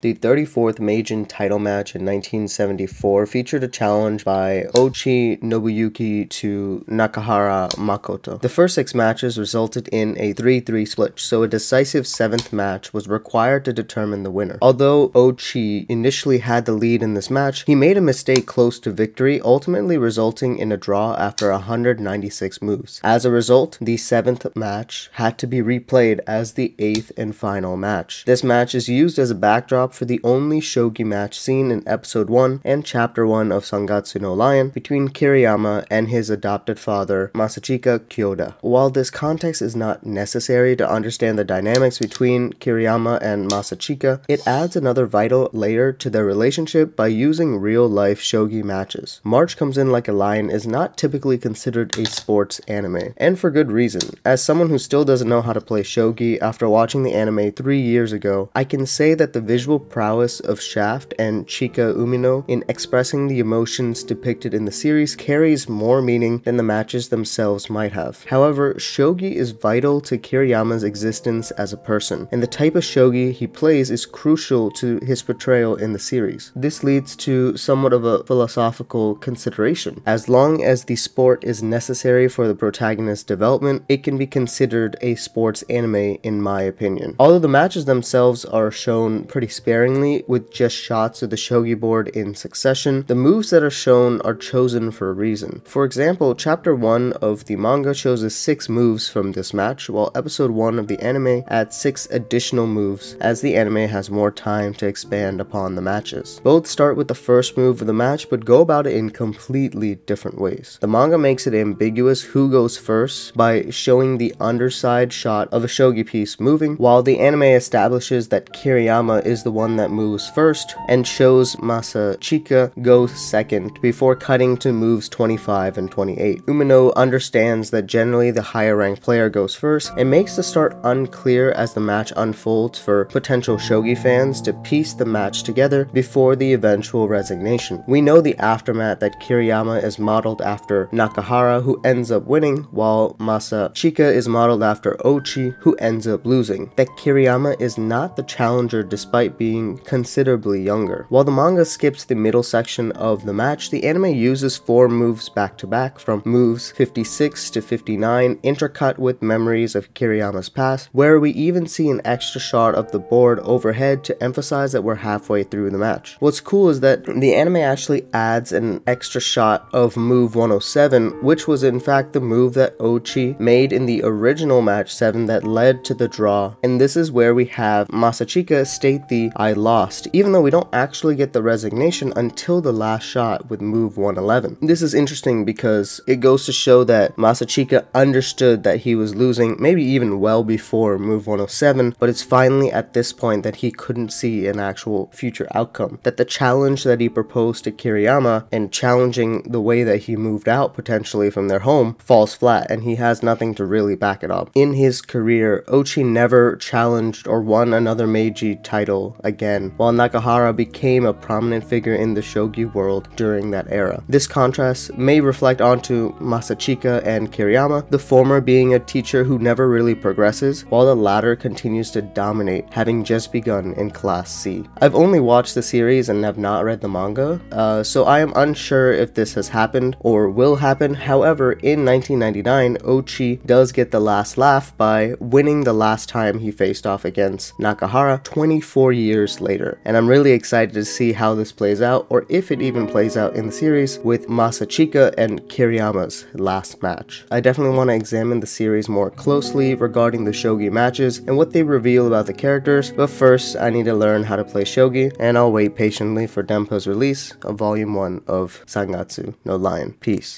The 34th Meijin title match in 1974 featured a challenge by Ochi Nobuyuki to Nakahara Makoto. The first 6 matches resulted in a 3-3 split, so a decisive 7th match was required to determine the winner. Although Ochi initially had the lead in this match, he made a mistake close to victory, ultimately resulting in a draw after 196 moves. As a result, the 7th match had to be replayed as the 8th and final match. This match is used as a backdrop for the only shogi match seen in episode 1 and chapter 1 of Sangatsu no Lion between Kiriyama and his adopted father, Masachika Kyoda. While this context is not necessary to understand the dynamics between Kiriyama and Masachika, it adds another vital layer to their relationship by using real-life shogi matches. March Comes In Like a Lion is not typically considered a sports anime, and for good reason. As someone who still doesn't know how to play shogi after watching the anime 3 years ago, I can say that the visual prowess of Shaft and Chika Umino in expressing the emotions depicted in the series carries more meaning than the matches themselves might have. However, shogi is vital to Kiriyama's existence as a person, and the type of shogi he plays is crucial to his portrayal in the series. This leads to somewhat of a philosophical consideration. As long as the sport is necessary for the protagonist's development, it can be considered a sports anime in my opinion. Although the matches themselves are shown pretty sparingly with just shots of the shogi board in succession, the moves that are shown are chosen for a reason. For example, chapter 1 of the manga shows us 6 moves from this match, while episode 1 of the anime adds 6 additional moves as the anime has more time to expand upon the matches. Both start with the first move of the match but go about it in completely different ways. The manga makes it ambiguous who goes first by showing the underside shot of a shogi piece moving, while the anime establishes that Kiriyama is the one that moves first and shows Masachika goes second before cutting to moves 25 and 28. Umino understands that generally the higher ranked player goes first and makes the start unclear as the match unfolds for potential shogi fans to piece the match together before the eventual resignation. We know the aftermath that Kiriyama is modeled after Nakahara, who ends up winning, while Masachika is modeled after Ochi, who ends up losing. That Kiriyama is not the challenger despite being considerably younger. While the manga skips the middle section of the match, the anime uses 4 moves back to back from moves 56 to 59, intercut with memories of Kiriyama's past, where we even see an extra shot of the board overhead to emphasize that we're halfway through the match. What's cool is that the anime actually adds an extra shot of move 107, which was in fact the move that Ochi made in the original match 7 that led to the draw, and this is where we have Masachika state the "I lost," even though we don't actually get the resignation until the last shot with move 111. This is interesting because it goes to show that Masachika understood that he was losing, maybe even well before move 107, but it's finally at this point that he couldn't see an actual future outcome. That the challenge that he proposed to Kiriyama and challenging the way that he moved out potentially from their home falls flat, and he has nothing to really back it up. In his career, Ochi never challenged or won another Meiji title again, while Nakahara became a prominent figure in the shogi world during that era. This contrast may reflect onto Masachika and Kiriyama, the former being a teacher who never really progresses, while the latter continues to dominate, having just begun in Class C. I've only watched the series and have not read the manga, so I am unsure if this has happened or will happen. However, in 1999, Ochi does get the last laugh by winning the last time he faced off against Nakahara 24 years later, and I'm really excited to see how this plays out, or if it even plays out in the series with Masachika and Kiriyama's last match. I definitely want to examine the series more closely regarding the shogi matches and what they reveal about the characters, but first I need to learn how to play shogi, and I'll wait patiently for Denpa's release of volume 1 of Sangatsu no Lion. Peace.